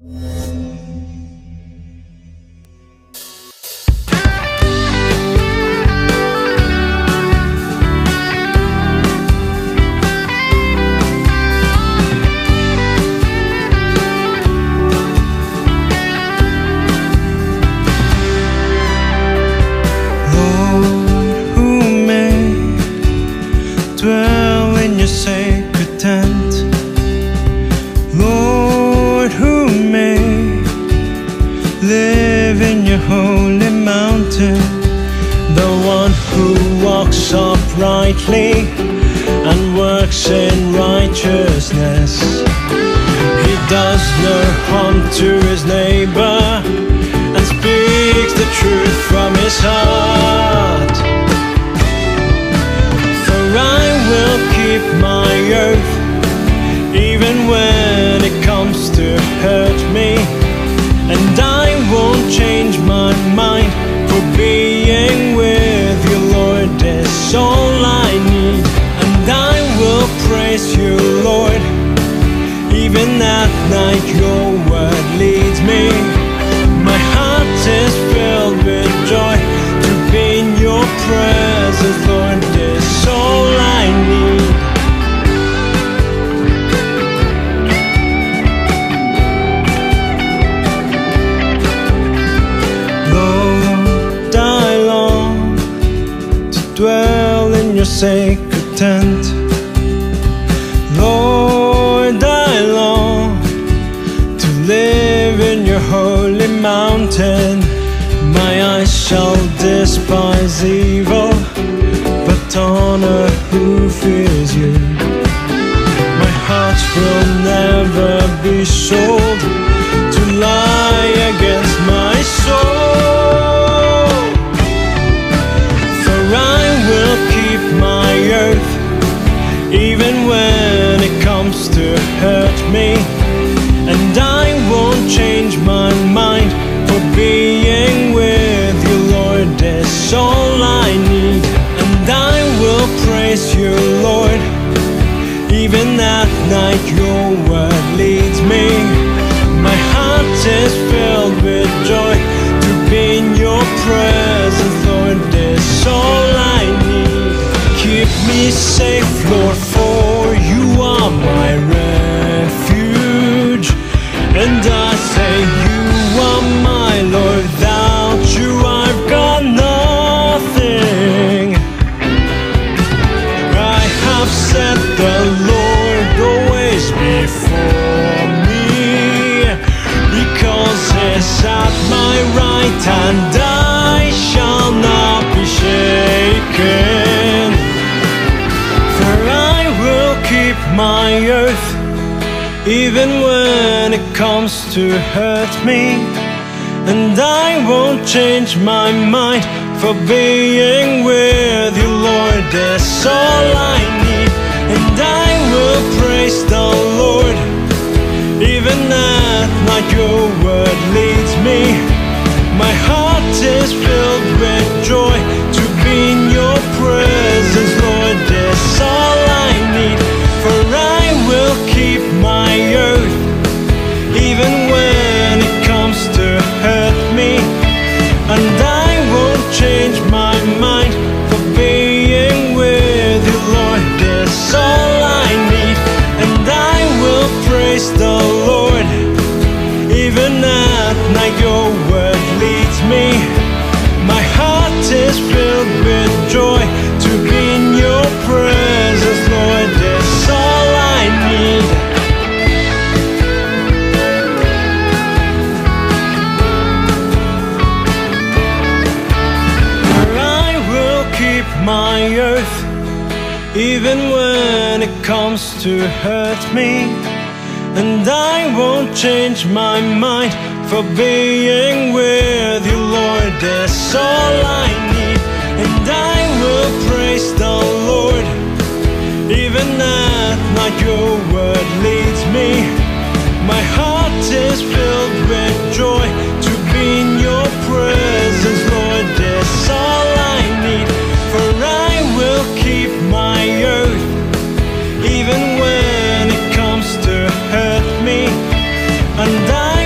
Dwell in your sacred tent, Lord, who may live in your holy mountain. The one who walks uprightly and works in righteousness. He does no harm to his neighbor and speaks the truth from his heart. I will keep my oath, even when it comes to hurt me. And I won't change my mind, for being with you, Lord, is all I need. And I will praise you, Lord, even at night your word leads me. My heart is filled with joy to be in your presence, Lord, is all I need. Lord, I long to dwell in your sacred tent. Lord, I long to live in your holy mountain. My eyes shall despise evil, but honor who fears you. My heart will never be sold to lie against my soul. For I will keep my oath, even when it comes to hurt me. And I won't change my mind, for being with you, Lord, is all I need. And I will praise you, Lord, even at night your word leads me. My heart is filled with joy to be in your presence, Lord, is all I need. Keep me safe, Lord, for you are my refuge. And I say you are my Lord, without you I've got nothing. I have set the Lord always before me, because he's at my right hand, I shall not be shaken. For I will keep my oath, even when it comes to hurt me. And I won't change my mind, for being with you, Lord, is all I need. And I will praise the Lord, even at night your word leads me. My heart is filled with joy to be in your presence, Lord, is all I need. For I will keep my oath, even when it comes to hurt me. And I won't change my mind, for being with you, Lord, is all I need. And I will praise the Lord, even at night your word leads me. My heart is filled with joy to be in your presence, Lord, is all I need. My oath, even when it comes to hurt me. And I won't change my mind, for being with you, Lord, is all I need. And I will praise the Lord, even at night your word leads me. My heart is filled with joy to be in your presence, Lord, is all I need. For I will keep my oath, even when it comes to hurt me. And I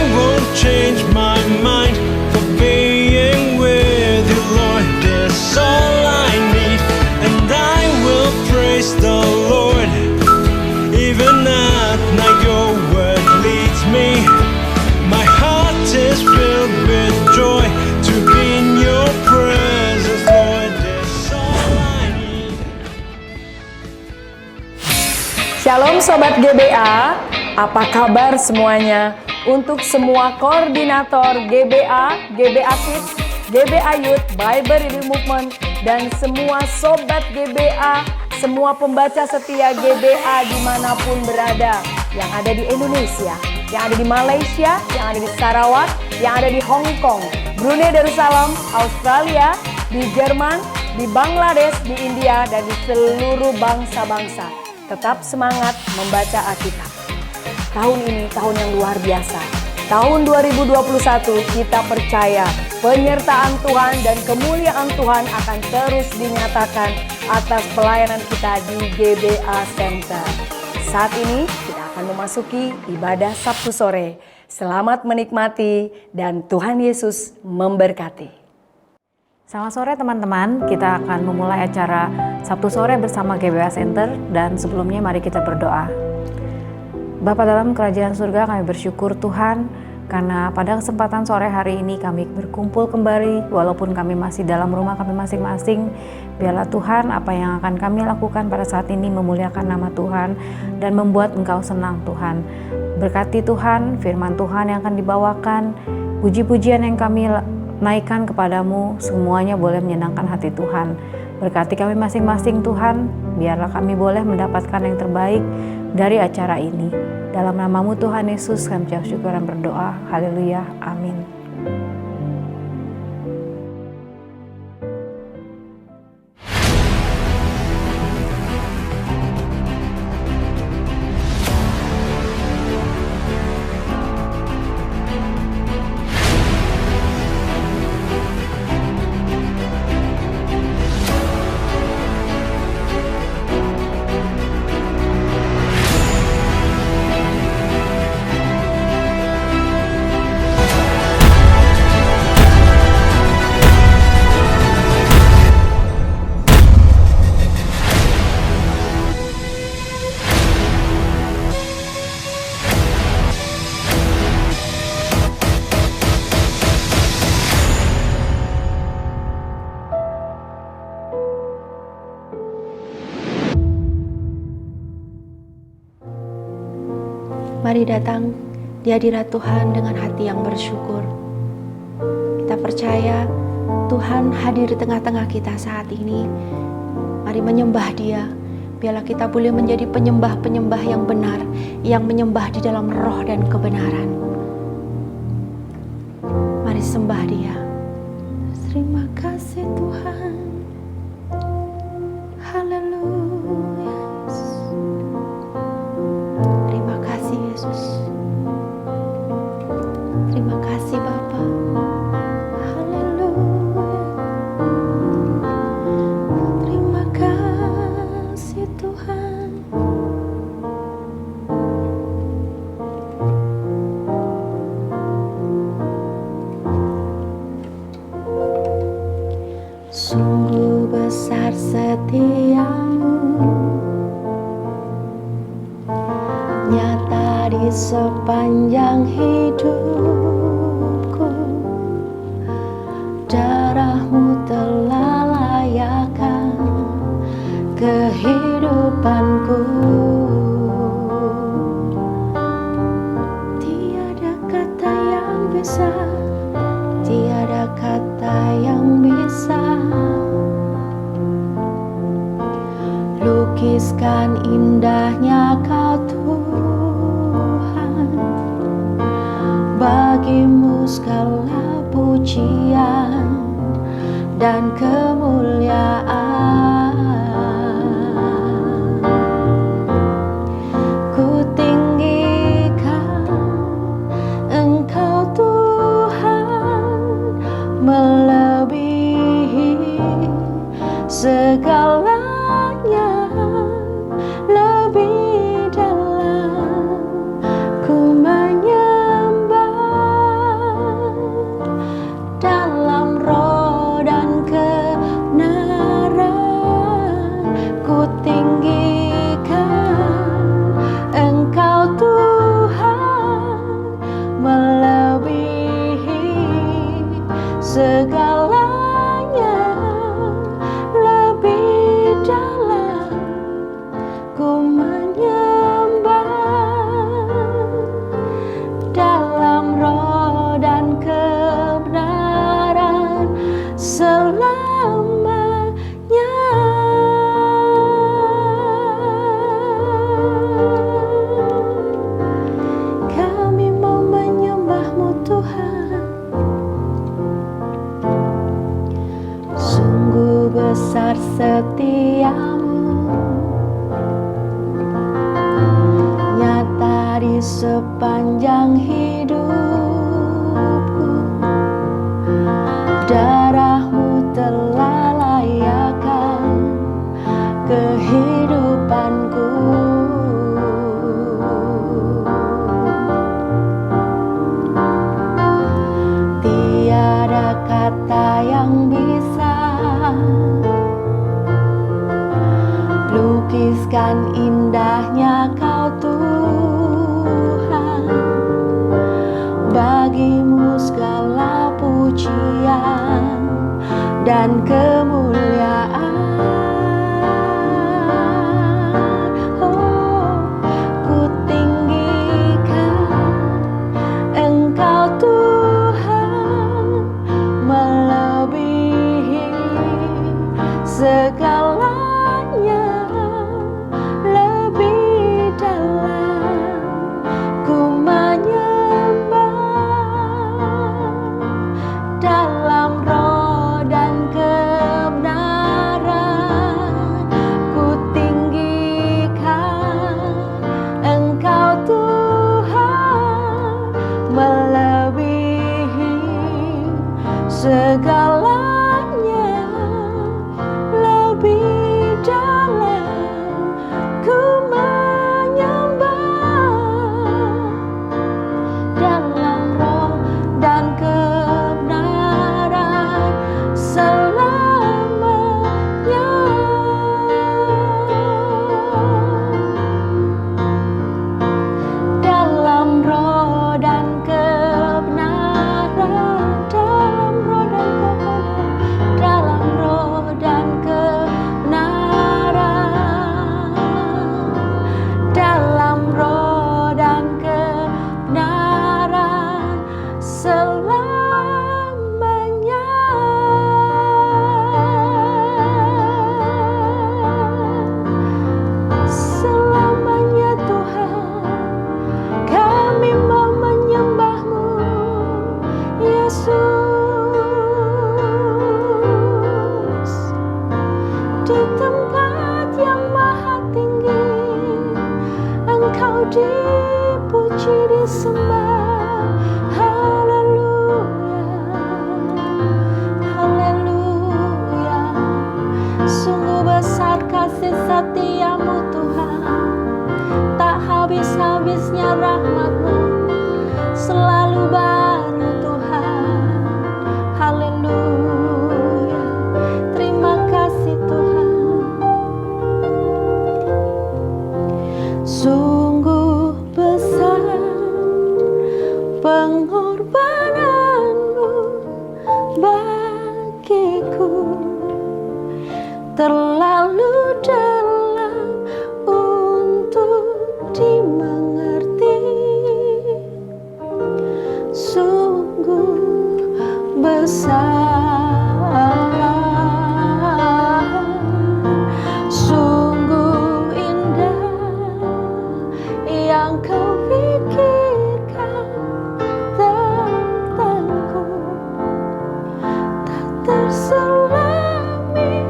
Shalom Sobat GBA, apa kabar semuanya? Untuk semua koordinator GBA, GBA Kids, GBA Youth, Bible Reading Movement, dan semua Sobat GBA, semua pembaca setia GBA dimanapun berada, yang ada di Indonesia, yang ada di Malaysia, yang ada di Sarawak, yang ada di Hong Kong, Brunei Darussalam, Australia, di Jerman, di Bangladesh, di India, dan di seluruh bangsa-bangsa. Tetap semangat membaca Alkitab. Tahun ini tahun yang luar biasa. Tahun 2021 kita percaya penyertaan Tuhan dan kemuliaan Tuhan akan terus dinyatakan atas pelayanan kita di GBA Center. Saat ini kita akan memasuki ibadah Sabtu sore. Selamat menikmati dan Tuhan Yesus memberkati. Selamat sore teman-teman, kita akan memulai acara Sabtu sore bersama GBA Center dan sebelumnya mari kita berdoa. Bapa dalam kerajaan surga, kami bersyukur Tuhan karena pada kesempatan sore hari ini kami berkumpul kembali walaupun kami masih dalam rumah kami masing-masing. Biarlah Tuhan apa yang akan kami lakukan pada saat ini memuliakan nama Tuhan dan membuat Engkau senang Tuhan. Berkati Tuhan, firman Tuhan yang akan dibawakan, puji-pujian yang kami naikkan kepadamu, semuanya boleh menyenangkan hati Tuhan. Berkati kami masing-masing Tuhan, biarlah kami boleh mendapatkan yang terbaik dari acara ini. Dalam namamu Tuhan Yesus kami ucap syukur dan berdoa. Haleluya, amin. Mari datang di hadirat Tuhan dengan hati yang bersyukur. Kita percaya Tuhan hadir di tengah-tengah kita saat ini. Mari menyembah Dia. Biarlah kita boleh menjadi penyembah-penyembah yang benar, yang menyembah di dalam roh dan kebenaran. Mari sembah Dia. Terima kasih Tuhan. Haleluya. Terima kasih Yesus. Terima kasih Bapa. Haleluya. Terima kasih Tuhan. Sungguh besar setiamu, nyata di sepanjang hidupku. Darahmu telah layakkan kehidupanku. Tiada kata yang bisa, tiada kata yang bisa lukiskan indahnya Kau Tuhan. Bagimu segala pujian dan kemuliaan. Ku tinggikan Engkau Tuhan, melebihi segalanya, lebih dalam ku menyembah dalam roh dan kebenaran. Ku tinggikan Engkau Tuhan, melebihi segalanya, lebih dalam ku menyembah. di sepanjang hidupku. Darahmu telah layakkan kehidupanku. Tiada kata yang bisa lukiskan indahnya Kau Tuhan. Bagimu segala pujian dan kemuliaan. Oh, ku tinggikan Engkau Tuhan, melebihi segalanya. Lebih dalam ku menyembah, dalam roh dan kebenaran ku tinggikan Engkau Tuhan, melebihi segalanya. Lebih dalam ku menyembah, dalam roh dan kebenaran selamanya. Dalam roh dan kebenaran, dalam roh dan kebenaran, dalam roh dan kebenaran, dalam roh dan kebenaran selamanya. Selamanya Tuhan, kami mau menyembah-Mu, Yesus. Di tempat yang maha tinggi, Engkau dipuji, disembah. Haleluya, haleluya. Sungguh besar kasih setia-Mu Tuhan, tak habis-habisnya rahmat-Mu, selalu baru Tuhan. Haleluya, terima kasih Tuhan. Sungguh besar pengorbanan-Mu bagiku, terlalu dalam untuk dimengerti. Sungguh besar, sungguh indah yang Kau pikirkan tentangku, tak terselami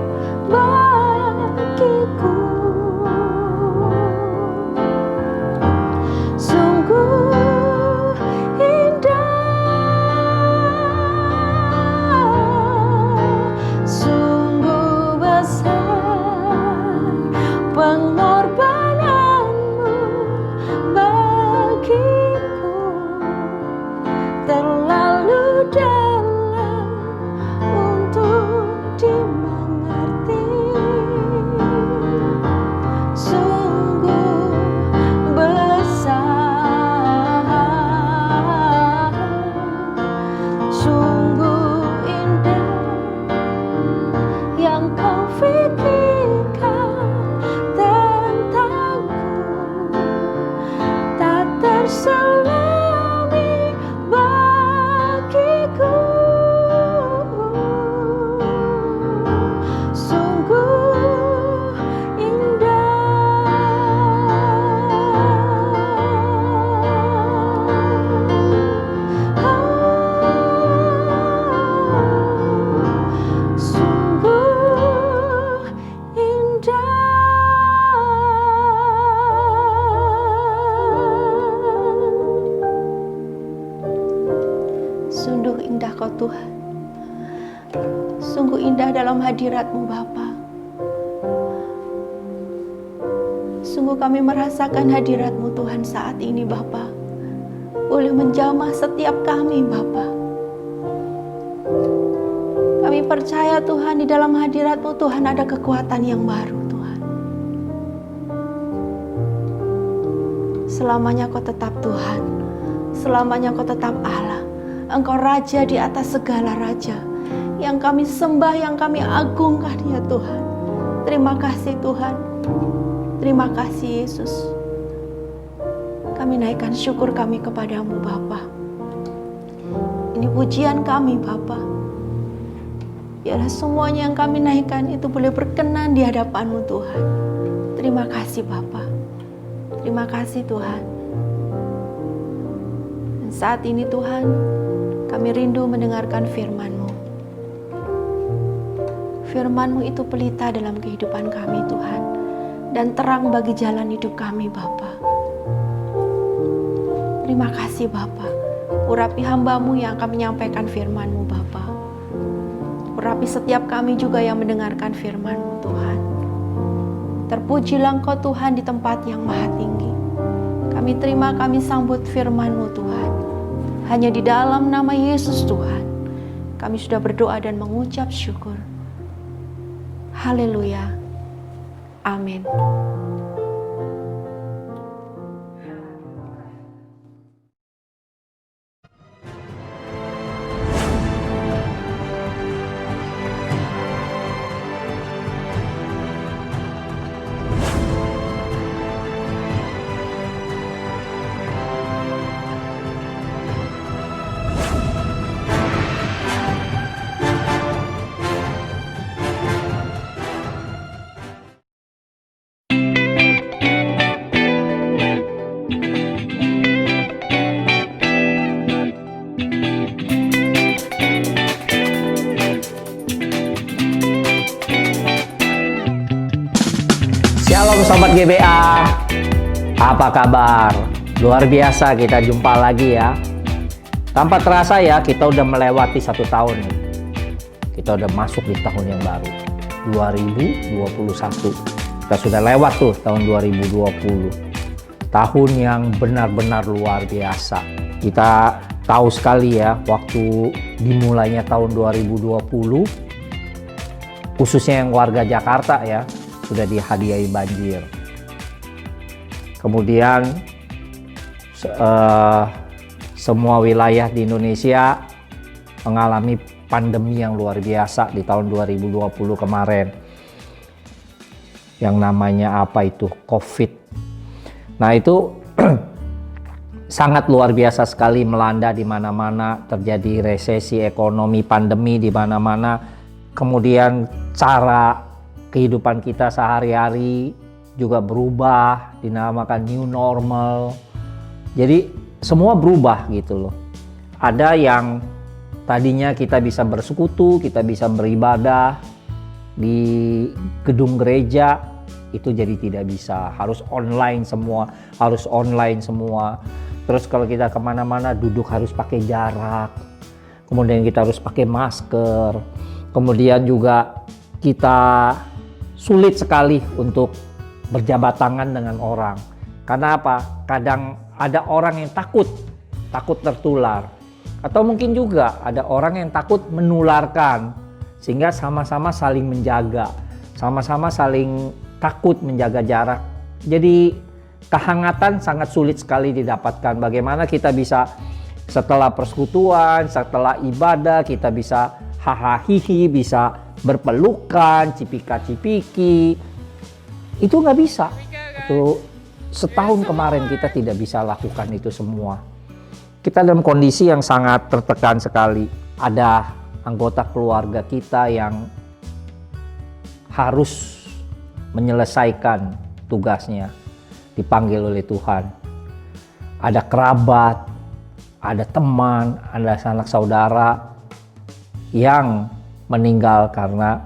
hadirat-Mu Bapa. Sungguh kami merasakan hadirat-Mu Tuhan saat ini Bapa. Boleh menjamah setiap kami Bapa. Kami percaya Tuhan di dalam hadirat-Mu Tuhan ada kekuatan yang baru Tuhan. Selamanya Kau tetap Tuhan. Selamanya Kau tetap Allah. Engkau Raja di atas segala raja. Yang kami sembah, yang kami agungkan ya Tuhan. Terima kasih Tuhan. Terima kasih Yesus. Kami naikkan syukur kami kepadamu Bapa. Ini pujian kami Bapa. Biarlah semuanya yang kami naikkan itu boleh berkenan di hadapan-Mu Tuhan. Terima kasih Bapa. Terima kasih Tuhan. Dan saat ini Tuhan, kami rindu mendengarkan firman-Mu. Firman-Mu itu pelita dalam kehidupan kami Tuhan. Dan terang bagi jalan hidup kami Bapa. Terima kasih Bapa. Urapi hamba-Mu yang akan menyampaikan firman-Mu Bapa. Urapi setiap kami juga yang mendengarkan firman-Mu Tuhan. Terpujilah Engkau Tuhan di tempat yang maha tinggi. Kami terima, kami sambut firman-Mu Tuhan. Hanya di dalam nama Yesus Tuhan, kami sudah berdoa dan mengucap syukur. Haleluya. Amin. Shalom Sobat GBA, apa kabar? Luar biasa kita jumpa lagi ya. Tanpa terasa ya, kita udah melewati 1 tahun nih. Kita udah masuk di tahun yang baru, 2021. Kita sudah lewat tuh tahun 2020. Tahun yang benar-benar luar biasa. Kita tahu sekali ya, waktu dimulainya tahun 2020, khususnya yang warga Jakarta ya, sudah dihadiahi banjir. Kemudian semua wilayah di Indonesia mengalami pandemi yang luar biasa di tahun 2020 kemarin. Yang namanya apa itu? COVID. Nah itu sangat luar biasa sekali, melanda di mana-mana, terjadi resesi ekonomi, pandemi di mana-mana. Kemudian cara kehidupan kita sehari-hari juga berubah, dinamakan new normal. Jadi semua berubah gitu loh. Ada yang tadinya kita bisa bersekutu, kita bisa beribadah di gedung gereja, itu jadi tidak bisa. Harus online semua, Terus kalau kita kemana-mana duduk harus pakai jarak. Kemudian kita harus pakai masker. Kemudian juga kita sulit sekali untuk berjabat tangan dengan orang. Karena apa? Kadang ada orang yang takut tertular. Atau mungkin juga ada orang yang takut menularkan. Sehingga sama-sama saling menjaga. Sama-sama saling takut menjaga jarak. Jadi kehangatan sangat sulit sekali didapatkan. Bagaimana kita bisa setelah persekutuan, setelah ibadah, kita bisa hahaha, bisa berpelukan, cipika-cipiki, itu nggak bisa. Itu setahun kemarin kita tidak bisa lakukan itu semua. Kita dalam kondisi yang sangat tertekan sekali. Ada anggota keluarga kita yang harus menyelesaikan tugasnya, dipanggil oleh Tuhan. Ada kerabat, ada teman, ada sanak saudara yang meninggal karena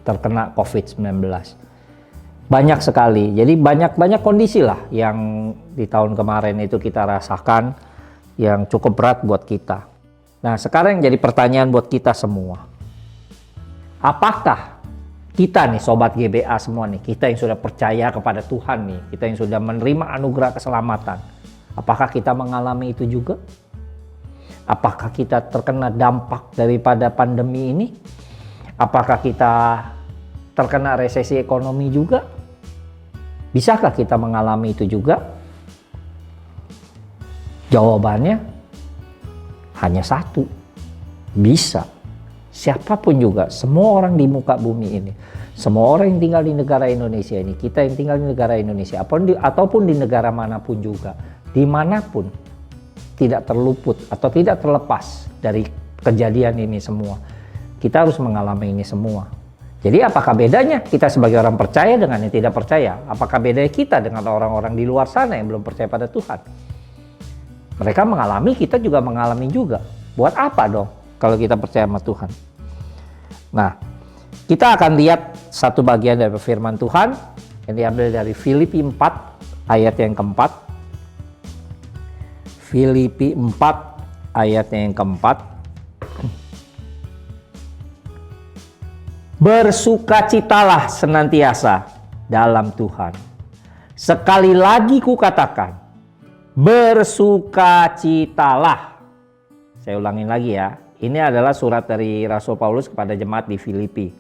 terkena COVID-19. Banyak sekali. Jadi banyak kondisi lah yang di tahun kemarin itu kita rasakan yang cukup berat buat kita. Nah, sekarang yang jadi pertanyaan buat kita semua. Apakah kita nih sobat GBA semua nih, kita yang sudah percaya kepada Tuhan nih, kita yang sudah menerima anugerah keselamatan, apakah kita mengalami itu juga? Apakah kita terkena dampak daripada pandemi ini? Apakah kita terkena resesi ekonomi juga? Bisakah kita mengalami itu juga? Jawabannya hanya satu, bisa. Siapapun juga, semua orang di muka bumi ini, semua orang yang tinggal di negara Indonesia ini, kita yang tinggal di negara Indonesia, ataupun di negara manapun juga, dimanapun, tidak terluput atau tidak terlepas dari kejadian ini semua. Kita harus mengalami ini semua. Jadi apakah bedanya kita sebagai orang percaya dengan yang tidak percaya? Apakah bedanya kita dengan orang-orang di luar sana yang belum percaya pada Tuhan? Mereka mengalami, kita juga mengalami juga. Buat apa dong kalau kita percaya sama Tuhan? Nah, kita akan lihat satu bagian dari firman Tuhan yang diambil dari Filipi 4 ayat yang keempat. Filipi 4 ayat yang keempat. Bersukacitalah senantiasa dalam Tuhan. Sekali lagi kukatakan, bersukacitalah. Saya ulangin lagi ya. Ini adalah surat dari Rasul Paulus kepada jemaat di Filipi.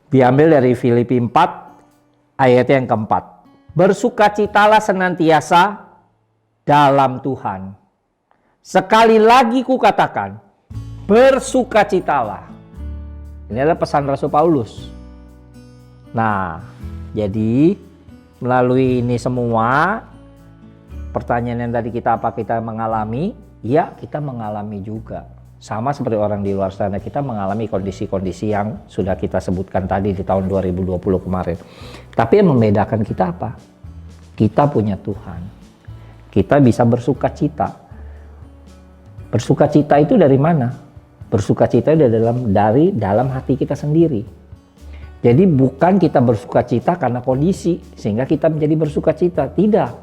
Diambil dari Filipi 4 ayat yang keempat. Bersukacitalah senantiasa dalam Tuhan. Sekali lagi kukatakan, bersukacitalah. Ini adalah pesan Rasul Paulus. Nah, jadi melalui ini semua, pertanyaan yang tadi kita apa kita mengalami? Ya, kita mengalami juga. Sama seperti orang di luar sana, kita mengalami kondisi-kondisi yang sudah kita sebutkan tadi di tahun 2020 kemarin. Tapi yang membedakan kita apa? Kita punya Tuhan. Kita bisa bersukacita. Bersukacita itu dari mana? Bersukacita itu dari dalam hati kita sendiri. Jadi bukan kita bersukacita karena kondisi sehingga kita menjadi bersukacita, tidak.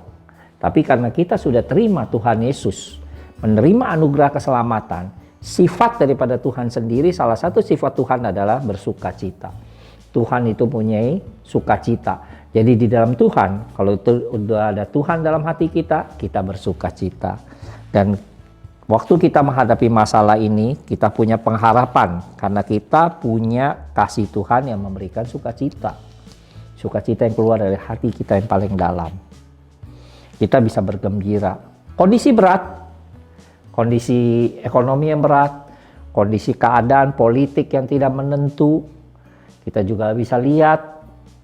Tapi karena kita sudah terima Tuhan Yesus, menerima anugerah keselamatan, sifat daripada Tuhan sendiri, salah satu sifat Tuhan adalah bersukacita. Tuhan itu punya sukacita. Jadi di dalam Tuhan, kalau itu udah ada Tuhan dalam hati kita, kita bersukacita. Dan waktu kita menghadapi masalah ini, kita punya pengharapan karena kita punya kasih Tuhan yang memberikan sukacita. Sukacita yang keluar dari hati kita yang paling dalam. Kita bisa bergembira. Kondisi berat, kondisi ekonomi yang berat, kondisi keadaan politik yang tidak menentu, kita juga bisa lihat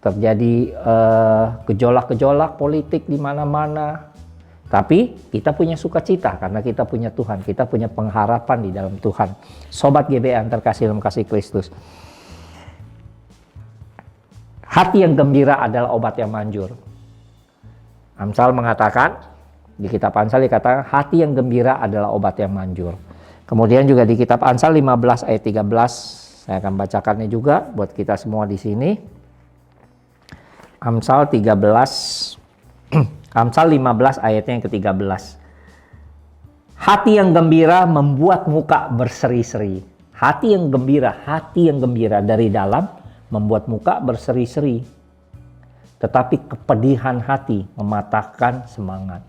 terjadi gejolak-gejolak politik di mana-mana. Tapi kita punya sukacita karena kita punya Tuhan, kita punya pengharapan di dalam Tuhan. Sobat GBA yang terkasih dalam kasih Kristus. Hati yang gembira adalah obat yang manjur. Amsal mengatakan, di kitab Amsal dikatakan hati yang gembira adalah obat yang manjur. Kemudian juga di kitab Amsal 15 ayat 13, saya akan bacakannya juga buat kita semua di sini. Amsal 13 Amsal 15 ayatnya yang ke-13. Hati yang gembira membuat muka berseri-seri. Hati yang gembira dari dalam membuat muka berseri-seri. Tetapi kepedihan hati mematahkan semangat.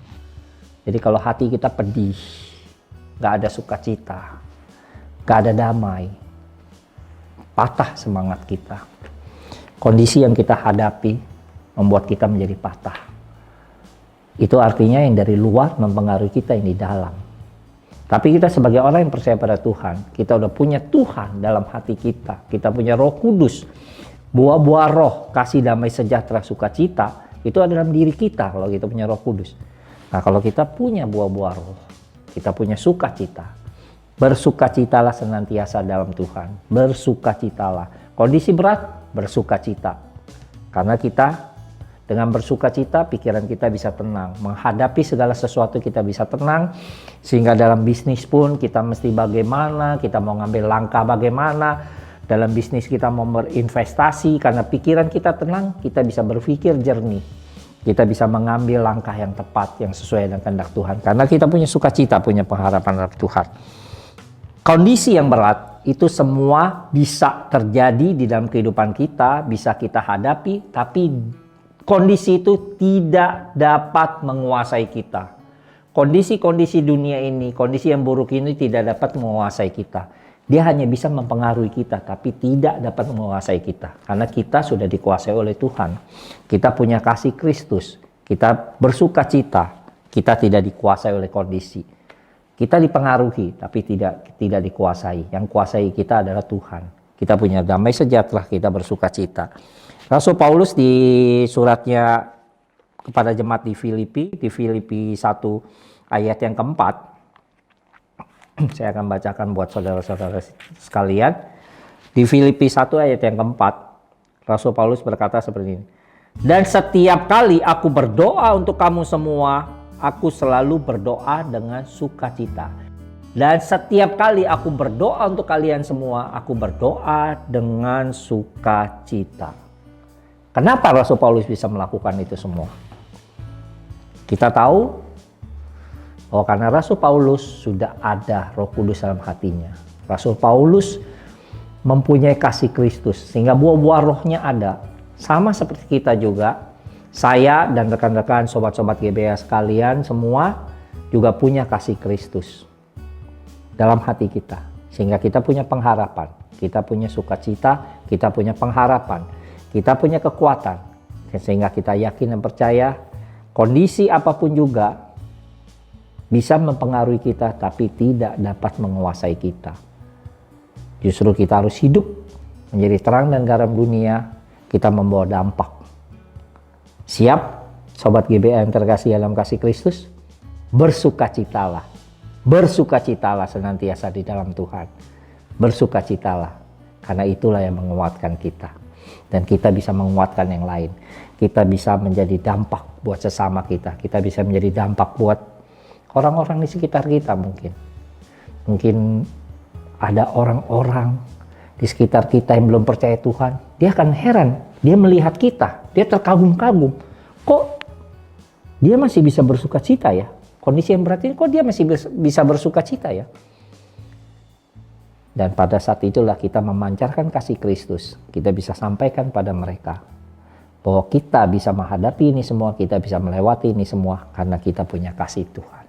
Jadi kalau hati kita pedih, gak ada sukacita, gak ada damai, patah semangat kita. Kondisi yang kita hadapi membuat kita menjadi patah. Itu artinya yang dari luar mempengaruhi kita yang di dalam. Tapi kita sebagai orang yang percaya pada Tuhan, kita udah punya Tuhan dalam hati kita. Kita punya Roh Kudus. Buah-buah roh, kasih, damai, sejahtera, sukacita, itu ada dalam diri kita kalau kita punya Roh Kudus. Nah, kalau kita punya buah-buah roh, kita punya sukacita. Bersukacitalah senantiasa dalam Tuhan. Bersukacitalah. Kondisi berat, bersukacita. Karena kita dengan bersukacita, pikiran kita bisa tenang. Menghadapi segala sesuatu kita bisa tenang. Sehingga dalam bisnis pun kita mesti bagaimana, kita mau ngambil langkah bagaimana. Dalam bisnis kita mau berinvestasi, karena pikiran kita tenang, kita bisa berpikir jernih. Kita bisa mengambil langkah yang tepat, yang sesuai dengan kehendak Tuhan. Karena kita punya sukacita, punya pengharapan dalam Tuhan. Kondisi yang berat itu semua bisa terjadi di dalam kehidupan kita, bisa kita hadapi, tapi kondisi itu tidak dapat menguasai kita. Kondisi-kondisi dunia ini, kondisi yang buruk ini tidak dapat menguasai kita. Dia hanya bisa mempengaruhi kita, tapi tidak dapat menguasai kita. Karena kita sudah dikuasai oleh Tuhan. Kita punya kasih Kristus. Kita bersuka cita. Kita tidak dikuasai oleh kondisi. Kita dipengaruhi, tapi tidak dikuasai. Yang kuasai kita adalah Tuhan. Kita punya damai sejahtera, kita bersuka cita. Rasul Paulus di suratnya kepada jemaat di Filipi 1 ayat yang keempat, saya akan bacakan buat saudara-saudara sekalian. Di Filipi 1 ayat yang keempat, Rasul Paulus berkata seperti ini. Dan setiap kali aku berdoa untuk kamu semua, aku selalu berdoa dengan sukacita. Dan setiap kali aku berdoa untuk kalian semua, aku berdoa dengan sukacita. Kenapa Rasul Paulus bisa melakukan itu semua? Kita tahu, oh karena Rasul Paulus sudah ada Roh Kudus dalam hatinya. Rasul Paulus mempunyai kasih Kristus, sehingga buah-buah rohnya ada. Sama seperti kita juga. Saya dan rekan-rekan sobat-sobat GBA sekalian semua juga punya kasih Kristus dalam hati kita. Sehingga kita punya pengharapan, kita punya sukacita, kita punya pengharapan, kita punya kekuatan. Sehingga kita yakin dan percaya kondisi apapun juga bisa mempengaruhi kita tapi tidak dapat menguasai kita. Justru kita harus hidup menjadi terang dan garam dunia, kita membawa dampak. Siap, sobat GBA yang terkasih dalam kasih Kristus? Bersukacitalah. Bersukacitalah senantiasa di dalam Tuhan. Bersukacitalah. Karena itulah yang menguatkan kita. Dan kita bisa menguatkan yang lain. Kita bisa menjadi dampak buat sesama kita. Kita bisa menjadi dampak buat orang-orang di sekitar kita mungkin. Mungkin ada orang-orang di sekitar kita yang belum percaya Tuhan. Dia akan heran. Dia melihat kita, dia terkagum-kagum. Kok dia masih bisa bersuka cita ya? Kondisi yang berat ini, kok dia masih bisa bersuka cita ya? Dan pada saat itulah kita memancarkan kasih Kristus. Kita bisa sampaikan pada mereka bahwa kita bisa menghadapi ini semua, kita bisa melewati ini semua karena kita punya kasih Tuhan.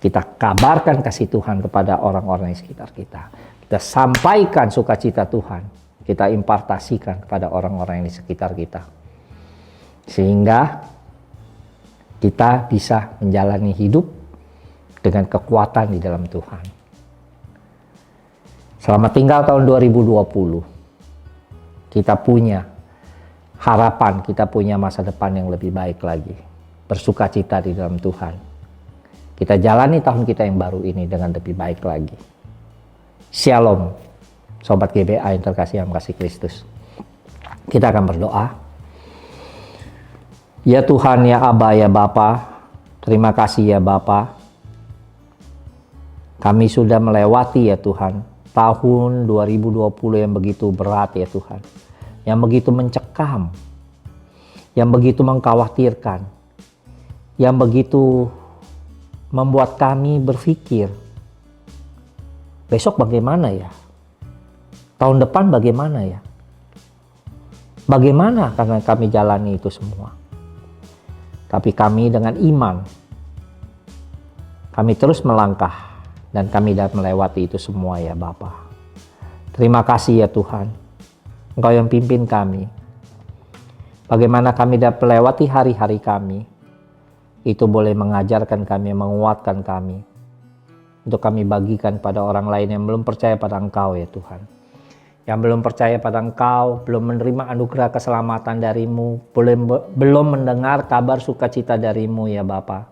Kita kabarkan kasih Tuhan kepada orang-orang di sekitar kita. Kita sampaikan sukacita Tuhan. Kita impartasikan kepada orang-orang yang di sekitar kita. Sehingga kita bisa menjalani hidup dengan kekuatan di dalam Tuhan. Selamat tinggal tahun 2020. Kita punya harapan, kita punya masa depan yang lebih baik lagi. Bersukacita di dalam Tuhan. Kita jalani tahun kita yang baru ini dengan lebih baik lagi. Shalom. Sobat GBA yang terkasih dalam kasih Kristus. Kita akan berdoa. Ya Tuhan, ya Aba, ya Bapa, terima kasih ya Bapa. Kami sudah melewati ya Tuhan, tahun 2020 yang begitu berat ya Tuhan. Yang begitu mencekam, yang begitu mengkhawatirkan, yang begitu membuat kami berpikir, besok bagaimana ya? Tahun depan bagaimana ya? Bagaimana karena kami jalani itu semua? Tapi kami dengan iman, kami terus melangkah dan kami dapat melewati itu semua ya Bapa. Terima kasih ya Tuhan, Engkau yang pimpin kami. Bagaimana kami dapat melewati hari-hari kami, itu boleh mengajarkan kami, menguatkan kami. Untuk kami bagikan pada orang lain yang belum percaya pada Engkau ya Tuhan. Yang belum percaya pada Engkau, belum menerima anugerah keselamatan darimu, belum mendengar kabar sukacita darimu ya Bapa.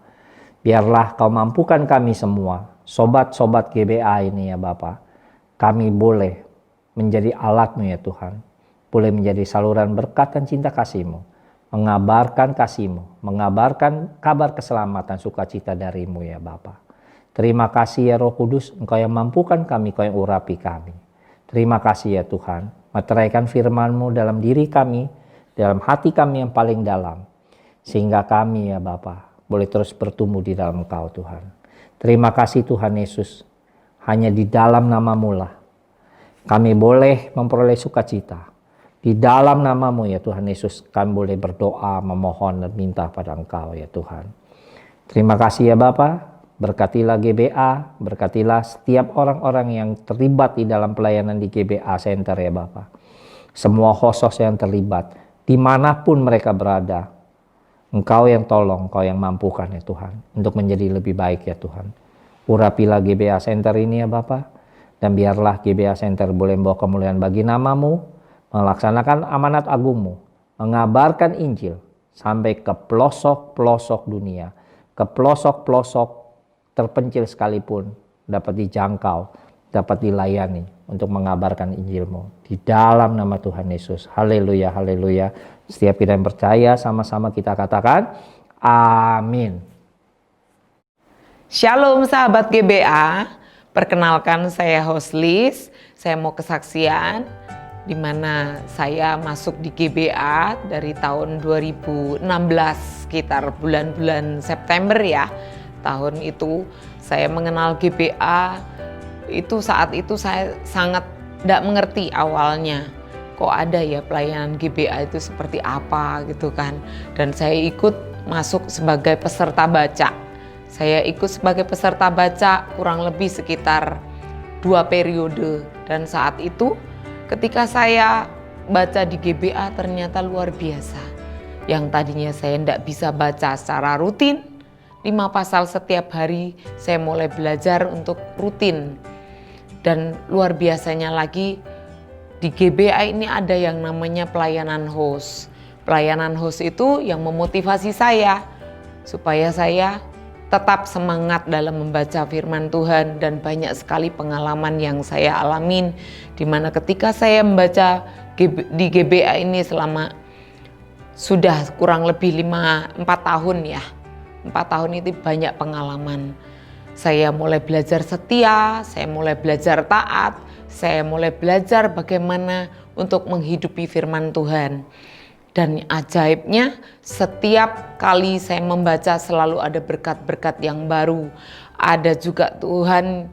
Biarlah Kau mampukan kami semua, sobat-sobat GBA ini ya Bapa. Kami boleh menjadi alat-Mu ya Tuhan. Boleh menjadi saluran berkat dan cinta kasih-Mu. Mengabarkan kasih-Mu, mengabarkan kabar keselamatan sukacita darimu ya Bapa. Terima kasih ya Roh Kudus, Engkau yang mampukan kami, Engkau yang urapi kami. Terima kasih ya Tuhan, meteraikan firman-Mu dalam diri kami, dalam hati kami yang paling dalam. Sehingga kami ya Bapa boleh terus bertumbuh di dalam Engkau Tuhan. Terima kasih Tuhan Yesus, hanya di dalam nama-Mu lah kami boleh memperoleh sukacita. Di dalam nama-Mu ya Tuhan Yesus, kami boleh berdoa, memohon dan minta pada Engkau ya Tuhan. Terima kasih ya Bapa. Berkatilah GBA, berkatilah setiap orang-orang yang terlibat di dalam pelayanan di GBA Center ya Bapa. Semua host yang terlibat, dimanapun mereka berada, Engkau yang tolong, Engkau yang mampukan ya Tuhan, untuk menjadi lebih baik ya Tuhan. Urapilah GBA Center ini ya Bapa, dan biarlah GBA Center boleh membawa kemuliaan bagi nama-Mu, melaksanakan amanat agung-Mu, mengabarkan Injil sampai ke pelosok-pelosok dunia, ke pelosok-pelosok terpencil sekalipun dapat dijangkau, dapat dilayani untuk mengabarkan Injil-Mu. Di dalam nama Tuhan Yesus. Haleluya, haleluya. Setiap kita yang percaya sama-sama kita katakan, amin. Shalom sahabat GBA, perkenalkan saya host Liz. Saya mau kesaksian di mana saya masuk di GBA dari tahun 2016 sekitar bulan-bulan September ya. Tahun itu saya mengenal GBA, saat itu saya sangat tidak mengerti awalnya. Kok ada ya pelayanan GBA itu seperti apa gitu kan. Dan saya ikut masuk sebagai peserta baca. Saya ikut sebagai peserta baca kurang lebih sekitar 2 periode. Dan saat itu ketika saya baca di GBA ternyata luar biasa. Yang tadinya saya tidak bisa baca secara rutin, 5 pasal setiap hari saya mulai belajar untuk rutin. Dan luar biasanya lagi di GBA ini ada yang namanya pelayanan host. Pelayanan host itu yang memotivasi saya supaya saya tetap semangat dalam membaca firman Tuhan, dan banyak sekali pengalaman yang saya alamin di mana ketika saya membaca di GBA ini selama sudah kurang lebih 4 tahun ya. 4 tahun itu banyak pengalaman. Saya mulai belajar setia, saya mulai belajar taat, saya mulai belajar bagaimana untuk menghidupi firman Tuhan. Dan ajaibnya setiap kali saya membaca selalu ada berkat-berkat yang baru. Ada juga Tuhan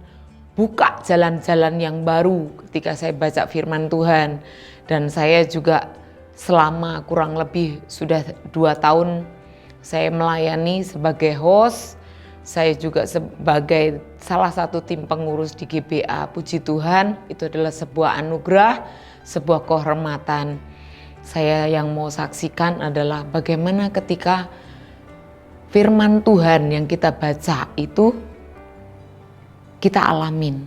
buka jalan-jalan yang baru ketika saya baca firman Tuhan. Dan saya juga selama kurang lebih sudah 2 tahun saya melayani sebagai host, saya juga sebagai salah satu tim pengurus di GBA. Puji Tuhan, itu adalah sebuah anugerah, sebuah kehormatan. Saya yang mau saksikan adalah bagaimana ketika firman Tuhan yang kita baca itu kita alamin.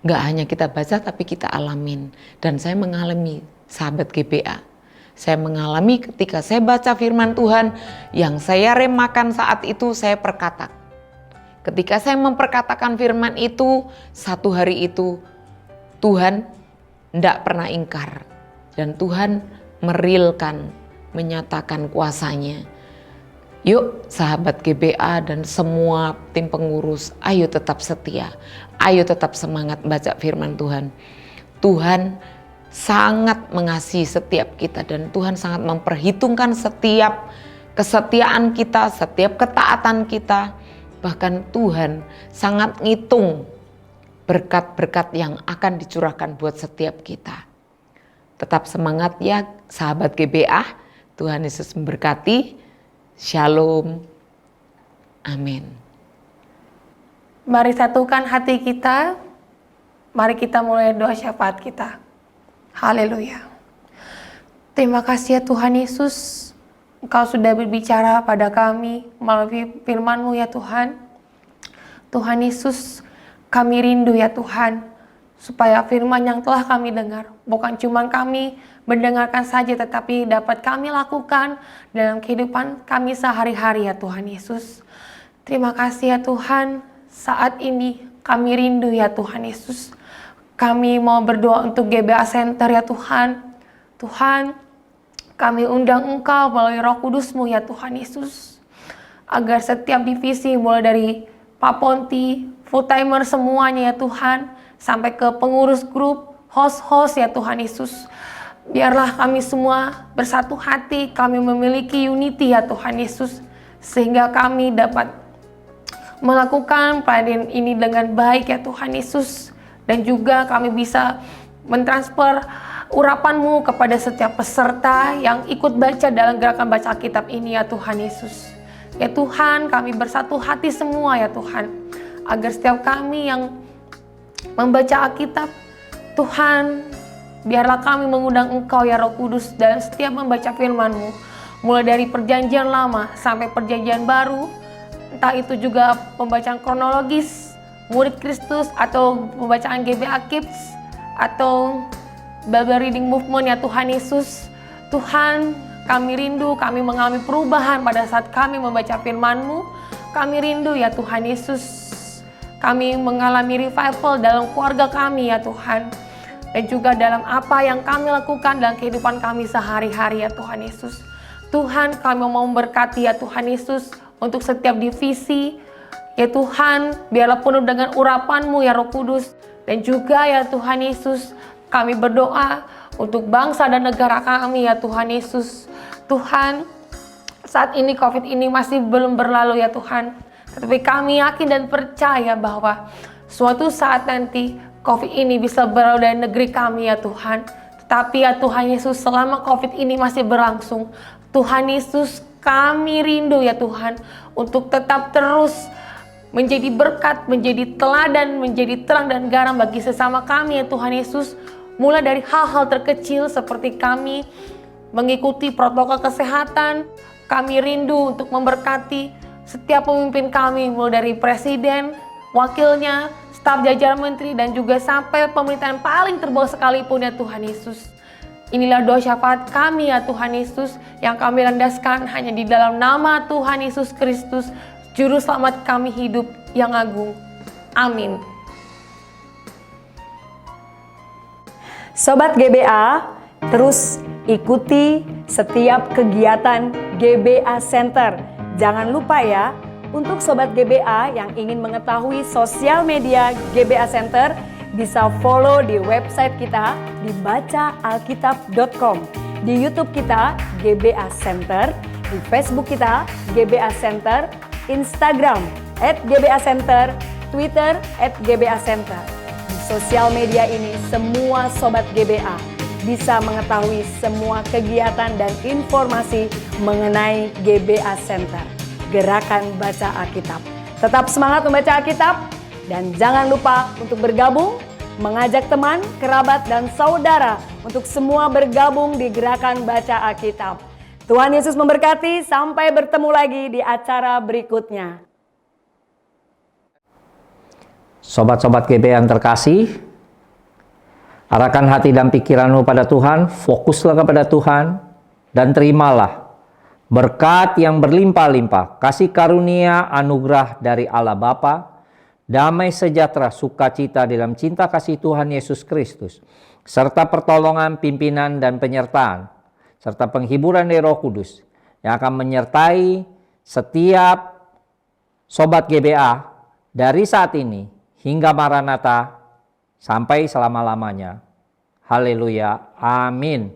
Nggak hanya kita baca tapi kita alamin. Dan saya mengalami sahabat GBA. Saya mengalami ketika saya baca firman Tuhan, yang saya remakan saat itu saya perkatakan. Ketika saya memperkatakan firman itu, satu hari itu Tuhan tidak pernah ingkar. Dan Tuhan merilkan, menyatakan kuasanya. Yuk sahabat GBA dan semua tim pengurus, ayo tetap setia. Ayo tetap semangat baca firman Tuhan. Tuhan sangat mengasihi setiap kita dan Tuhan sangat memperhitungkan setiap kesetiaan kita, setiap ketaatan kita. Bahkan Tuhan sangat ngitung berkat-berkat yang akan dicurahkan buat setiap kita. Tetap semangat ya sahabat GBA. Tuhan Yesus memberkati. Shalom. Amin. Mari satukan hati kita. Mari kita mulai doa syafaat kita. Haleluya. Terima kasih ya Tuhan Yesus, Engkau sudah berbicara pada kami melalui firman-Mu ya Tuhan. Tuhan Yesus, kami rindu ya Tuhan, supaya firman yang telah kami dengar, bukan cuma kami mendengarkan saja, tetapi dapat kami lakukan dalam kehidupan kami sehari-hari ya Tuhan Yesus. Terima kasih ya Tuhan, saat ini kami rindu ya Tuhan Yesus. Kami mau berdoa untuk GBA Center ya Tuhan. Tuhan, kami undang Engkau melalui Roh Kudus-Mu ya Tuhan Yesus. Agar setiap divisi mulai dari Pak Ponti, full timer semuanya ya Tuhan. Sampai ke pengurus grup, host-host ya Tuhan Yesus. Biarlah kami semua bersatu hati, kami memiliki unity ya Tuhan Yesus. Sehingga kami dapat melakukan pelayanan ini dengan baik ya Tuhan Yesus. Dan juga kami bisa mentransfer urapan-Mu kepada setiap peserta yang ikut baca dalam gerakan baca Alkitab ini ya Tuhan Yesus. Ya Tuhan, kami bersatu hati semua ya Tuhan, agar setiap kami yang membaca Alkitab, Tuhan, biarlah kami mengundang Engkau ya Roh Kudus dalam setiap membaca firman-Mu, mulai dari perjanjian lama sampai perjanjian baru, entah itu juga pembacaan kronologis, murid Kristus, atau pembacaan GBA Kids, atau Bible Reading Movement ya Tuhan Yesus. Tuhan, kami rindu, kami mengalami perubahan pada saat kami membaca firman-Mu. Kami rindu ya Tuhan Yesus, kami mengalami revival dalam keluarga kami ya Tuhan, dan juga dalam apa yang kami lakukan dalam kehidupan kami sehari-hari ya Tuhan Yesus. Tuhan, kami mau memberkati ya Tuhan Yesus untuk setiap divisi. Ya Tuhan, biarlah penuh dengan urapan-Mu ya Roh Kudus. Dan juga ya Tuhan Yesus, kami berdoa untuk bangsa dan negara kami ya Tuhan Yesus. Tuhan, saat ini COVID ini masih belum berlalu ya Tuhan. Tetapi kami yakin dan percaya bahwa suatu saat nanti COVID ini bisa berlalu dari negeri kami ya Tuhan. Tetapi ya Tuhan Yesus, selama COVID ini masih berlangsung, Tuhan Yesus, kami rindu ya Tuhan untuk tetap terus menjadi berkat, menjadi teladan, menjadi terang dan garam bagi sesama kami ya Tuhan Yesus. Mulai dari hal-hal terkecil seperti kami mengikuti protokol kesehatan, kami rindu untuk memberkati setiap pemimpin kami, mulai dari presiden, wakilnya, staf jajaran menteri, dan juga sampai pemerintahan paling terbawah sekalipun ya Tuhan Yesus. Inilah doa syafaat kami ya Tuhan Yesus, yang kami landaskan hanya di dalam nama Tuhan Yesus Kristus, Juru Selamat kami hidup yang agung. Amin. Sobat GBA, terus ikuti setiap kegiatan GBA Center. Jangan lupa ya, untuk Sobat GBA yang ingin mengetahui sosial media GBA Center, bisa follow di website kita di bacaalkitab.com, di YouTube kita GBA Center, di Facebook kita GBA Center, Instagram @GBA Center, Twitter @GBA Center. Di sosial media ini semua Sobat GBA bisa mengetahui semua kegiatan dan informasi mengenai GBA Center, Gerakan Baca Alkitab. Tetap semangat membaca Alkitab dan jangan lupa untuk bergabung, mengajak teman, kerabat, dan saudara untuk semua bergabung di Gerakan Baca Alkitab. Tuhan Yesus memberkati, sampai bertemu lagi di acara berikutnya. Sobat-sobat GBA yang terkasih, arahkan hati dan pikiranmu pada Tuhan, fokuslah kepada Tuhan, dan terimalah berkat yang berlimpah-limpah, kasih karunia anugerah dari Allah Bapa, damai sejahtera, sukacita dalam cinta kasih Tuhan Yesus Kristus, serta pertolongan, pimpinan, dan penyertaan, serta penghiburan dari Roh Kudus yang akan menyertai setiap Sobat GBA dari saat ini hingga Maranatha sampai selama-lamanya. Haleluya. Amin.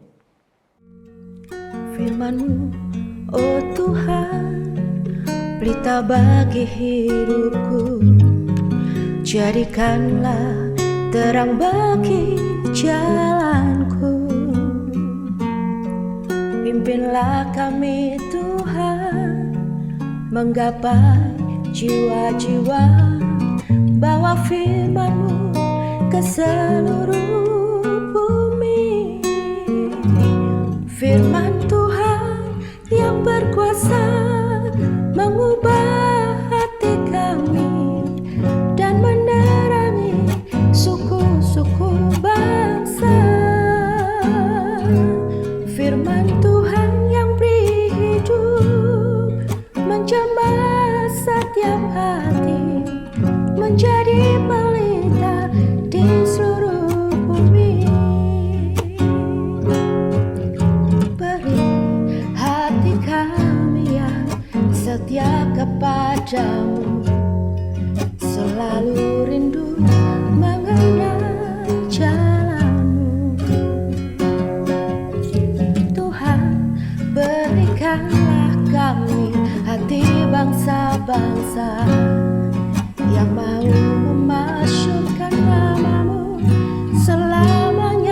Firman-Mu, oh Tuhan, pelita bagi hidupku, jadikanlah terang bagi jalanku. Pimpinlah kami Tuhan, menggapai jiwa-jiwa, bawa firman-Mu ke seluruh bumi. Firman Tuhan yang berkuasa mengubah hati kami dan menerangi suku-suku bangsa. Firman Tuhan yang beri hidup, menjamah setiap hati, menjadi pelita di seluruh bumi. Beri hati kami yang setia kepadamu, selalu rindu mengenal jalan-Mu. Tuhan, berikanlah kami hati bangsa-bangsa yang mau memasyurkan nama-Mu selamanya.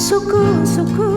suku-suku